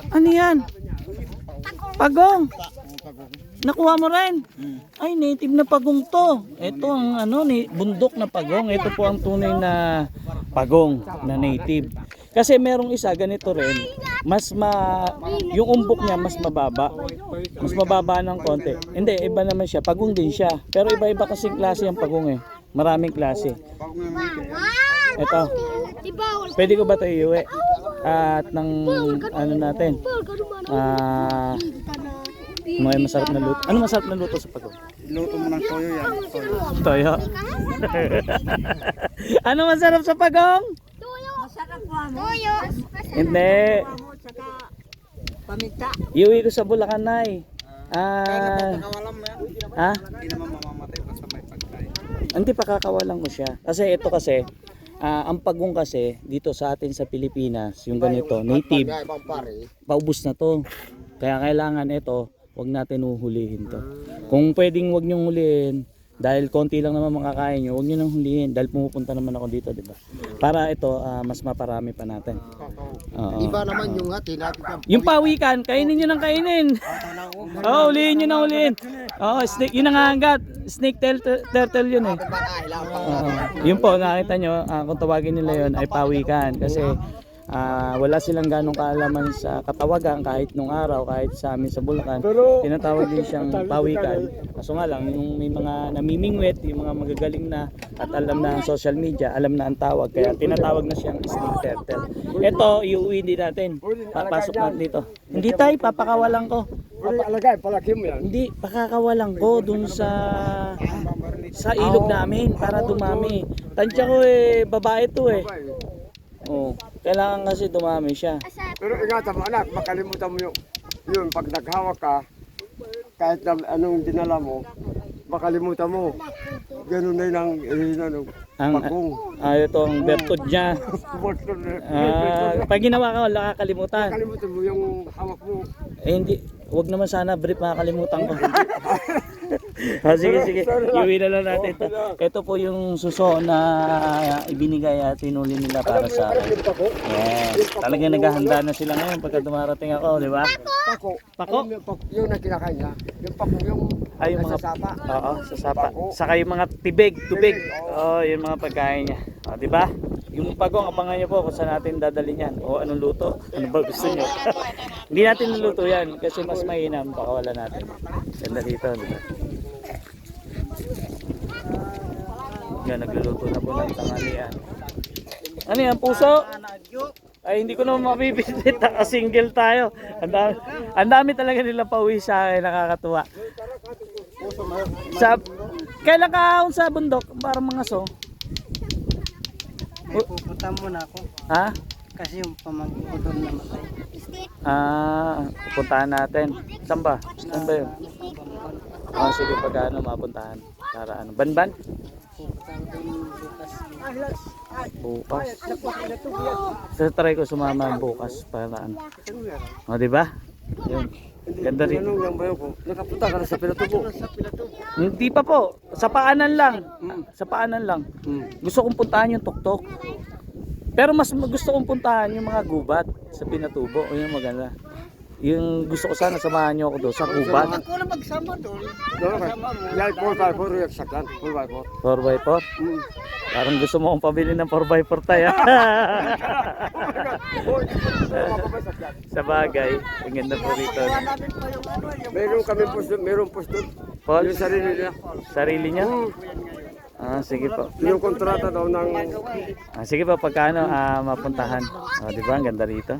Ano yan? Pagong. Nakuha mo rin? Ay, native na pagong to. Ito ang ano, bundok na pagong. Ito po ang tunay na pagong na native. Kasi merong isa ganito rin, yung umbok niya mas mababa. Mas mababa ng konti. Hindi, iba naman siya. Pagong din siya. Pero iba-iba kasing klase ang pagong eh. Maraming klase. Ito. Pwede ko ba ito iuwi? At ng ano natin? May masarap na luto. Ano masarap na luto sa pagong? Luto mo ng toyo yan. Toyo. Ano masarap sa pagong? Masarap po mo. Toyo. Hindi. Paminta. Iuwi ko sa Bulacan, Nay. Nakawalan mo yan. Ha? Hindi naman mamamatay basta may pagkain. Hindi, pakakawalan ko siya. Kasi ito kasi, ang pagong kasi dito sa atin sa Pilipinas, yung ganito, native, paubos na to. Kaya kailangan ito, wag natin uhulihin to. Kung pwedeng wag niyong hulihin, dahil konti lang naman makakain nyo, huwag nyo nang hulihin dahil pumupunta naman ako dito, di ba? Para ito, mas maparami pa natin. Iba naman yung hati natin. Yung pawikan, kainin nyo nang kainin. Oo, hulihin nyo nang hulihin. Oo, snake, yun ang hanggat. Snake turtle yun eh. Yun po, nakita nyo, kung tawagin nila yun ay pawikan. Kasi wala silang ganong kaalaman sa katawagan kahit nung araw, kahit sa amin sa Bulacan. Tinatawag din siyang pawikan. Kaso nga lang, yung may mga namimingwit, yung mga magagaling na at alam na ang social media, alam na ang tawag. Kaya tinatawag na siyang snake turtle. Ito, iuwi din natin. Papasok natin dito. Hindi tayo, papakawalan ko. Papalagay, palaki mo yan. Hindi, pakakawalan ko dun sa ilog namin para dumami. Tansya ko eh, babae to eh. Oh, kailangan kasi dumami siya. Pero ingatan mo anak, makalimutan mo yun pag naghawak ka, kahit na anong dinala mo, makalimutan mo. Ganun na yun ang pagong. Ito ang bertod niya. Pag ginawa ka, wala kakalimutan. Makalimutan mo yung hawak mo. Eh hindi, wag naman sana brief, makakalimutan ko. Sige, iuwi na lang natin ito. Ito po yung suso na ibinigay at tinuli nila para sa akin. Yes, talagang naghahanda na sila ngayon pagka dumarating ako, di ba? Pako? Yung na kinakain niya. Yung pako yung mga sapa. Oo, sa sapa. Saka yung mga tubig. Oo, yung mga pagkain niya. O, di ba? Yung pagong, abangan niyo po kung saan natin dadalhin yan. O anong luto? Ano ba gusto niyo? Hindi natin niluto yan kasi mas mainam. Pakawala natin. Ganda dito, di ba? Yan, nagluluto na po ng tanghalian. Ano yan, puso? Ay, hindi ko naman mabibisit. Naka-single tayo. Ang dami talaga nila pauwi sa akin. Nakakatuwa. Kailan ka sa bundok? Parang mga so. Pupunta muna ako. Ha? Kasi yung pamangkin ko doon namatay. Pupuntahan natin. Saan ba? Saan ba yun? Sige, pag mapuntahan. Para ano? Banban? Bukas. So, try ko sumama bukas para ano. O, diba? Yun. Ganda rin. Nakapunta ka na sa Pinatubo. Hindi pa po. Sa paanan lang. Sa paanan lang. Gusto kong puntahan yung tuktok. Pero mas gusto kong puntahan yung mga gubat sa Pinatubo. O yung maganda. Yung gusto ko sana samahan nyo ako doon sa gubat. Ako na magsama doon. Yan, 4x4 yung sakyan. 4x4. 4x4? Parang gusto mo akong pabili ng 4x4 tayo. Sa bagay, ang ganda po rito. Meron kami post doon. Meron post doon. Paul? Yung sarili niya. Sarili niya? Sige po. Yung kontrata daw ng... Sige po, pagkano mapuntahan. Di ba? Ang ganda rito.